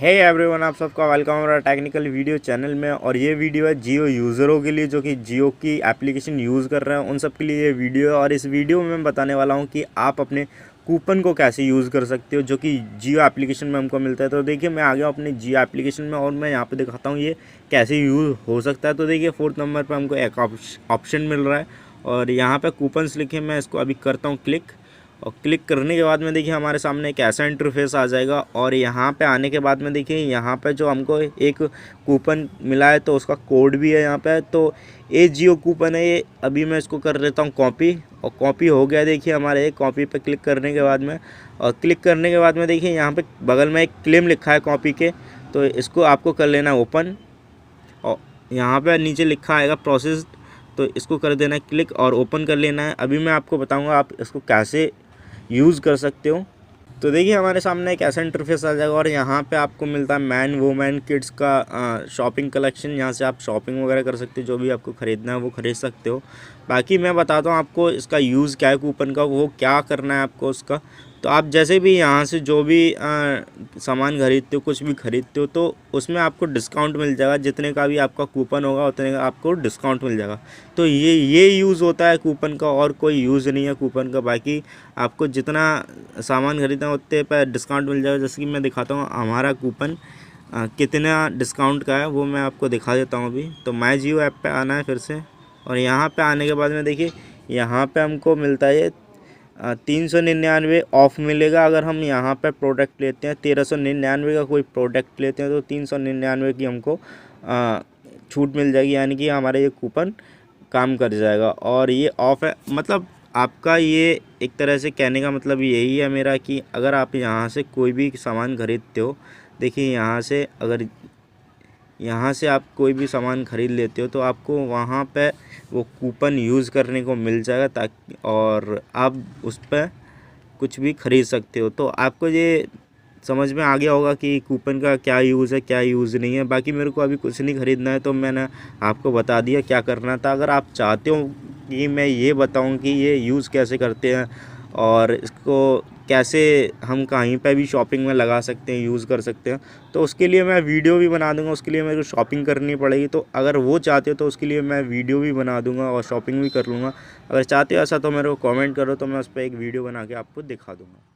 Hey everyone, आप सबका welcome हमारा टेक्निकल वीडियो चैनल में। और ये वीडियो है जियो यूज़रों के लिए जो कि जियो की एप्लीकेशन यूज़ कर रहे हैं उन सब के लिए ये वीडियो है। और इस वीडियो में मैं बताने वाला हूँ कि आप अपने कूपन को कैसे यूज़ कर सकते हो जो कि जियो एप्लीकेशन में हमको मिलता है। तो देखिए, मैं आ गया अपने जियो एप्लीकेशन में और मैं यहाँ पे दिखाता हूँ ये कैसे यूज़ हो सकता है। तो देखिए, 4th नंबर पर हमको एक ऑप्शन मिल रहा है और यहाँ पर कूपन्स लिखे। मैं इसको अभी करता हूँ क्लिक, और क्लिक करने के बाद में देखिए हमारे सामने एक ऐसा इंटरफेस आ जाएगा। और यहाँ पे आने के बाद में देखिए यहाँ पे जो हमको एक कूपन मिला है तो उसका कोड भी है यहाँ पे। तो ये जियो कूपन है ये। अभी मैं इसको कर लेता हूँ कॉपी, और कॉपी हो गया। देखिए हमारे कॉपी पे क्लिक करने के बाद में, और क्लिक करने के बाद में देखिए यहाँ पे बगल में एक क्लेम लिखा है कॉपी के, तो इसको आपको कर लेना ओपन। और यहाँ पे नीचे लिखा आएगा प्रोसेस, तो इसको कर देना क्लिक और ओपन कर लेना है। अभी मैं आपको बताऊँगा आप इसको कैसे यूज़ कर सकते हो। तो देखिए हमारे सामने एक ऐसा इंटरफेस आ जाएगा और यहाँ पे आपको मिलता है मैन वुमेन किड्स का शॉपिंग कलेक्शन। यहाँ से आप शॉपिंग वगैरह कर सकते हो, जो भी आपको ख़रीदना है वो ख़रीद सकते हो। बाकी मैं बताता हूँ आपको इसका यूज़ क्या है, कूपन का वो क्या करना है आपको उसका। तो आप जैसे भी यहाँ से जो भी सामान खरीदते हो, कुछ भी खरीदते हो, तो उसमें आपको डिस्काउंट मिल जाएगा। जितने का भी आपका कूपन होगा उतने का आपको डिस्काउंट मिल जाएगा। तो ये यूज़ होता है कूपन का, और कोई यूज़ नहीं है कूपन का। बाकी आपको जितना सामान खरीदना है उतने पर डिस्काउंट मिल जाएगा। जैसे कि मैं दिखाता हूँ हमारा कूपन कितना डिस्काउंट का है, वो मैं आपको दिखा देता हूँ अभी। तो माई जियो ऐप पे आना है फिर से, और यहाँ पे आने के बाद में देखिए यहाँ पे हमको मिलता है 399 ऑफ़ मिलेगा। अगर हम यहाँ पे प्रोडक्ट लेते हैं 1399 का कोई प्रोडक्ट लेते हैं तो 399 की हमको छूट मिल जाएगी, यानी कि हमारा ये कूपन काम कर जाएगा। और ये ऑफ़ है, मतलब आपका ये एक तरह से कहने का मतलब यही है मेरा कि अगर आप यहाँ से कोई भी सामान खरीदते हो, देखिए यहाँ से अगर यहाँ से आप कोई भी सामान ख़रीद लेते हो तो आपको वहाँ पे वो कूपन यूज़ करने को मिल जाएगा, ताकि और आप उस पर कुछ भी ख़रीद सकते हो। तो आपको ये समझ में आ गया होगा कि कूपन का क्या यूज़ है क्या यूज़ नहीं है। बाकी मेरे को अभी कुछ नहीं ख़रीदना है तो मैंने आपको बता दिया क्या करना था। अगर आप चाहते हो कि मैं ये बताऊं कि ये यूज़ कैसे करते हैं और इसको कैसे हम कहीं पे भी शॉपिंग में लगा सकते हैं, यूज़ कर सकते हैं, तो उसके लिए मैं वीडियो भी बना दूंगा। उसके लिए मेरे को शॉपिंग करनी पड़ेगी, तो अगर वो चाहते हो तो उसके लिए मैं वीडियो भी बना दूंगा और शॉपिंग भी कर लूँगा। अगर चाहते हो ऐसा तो मेरे को कमेंट करो, तो मैं उस पर एक वीडियो बना के आपको दिखा दूँगा।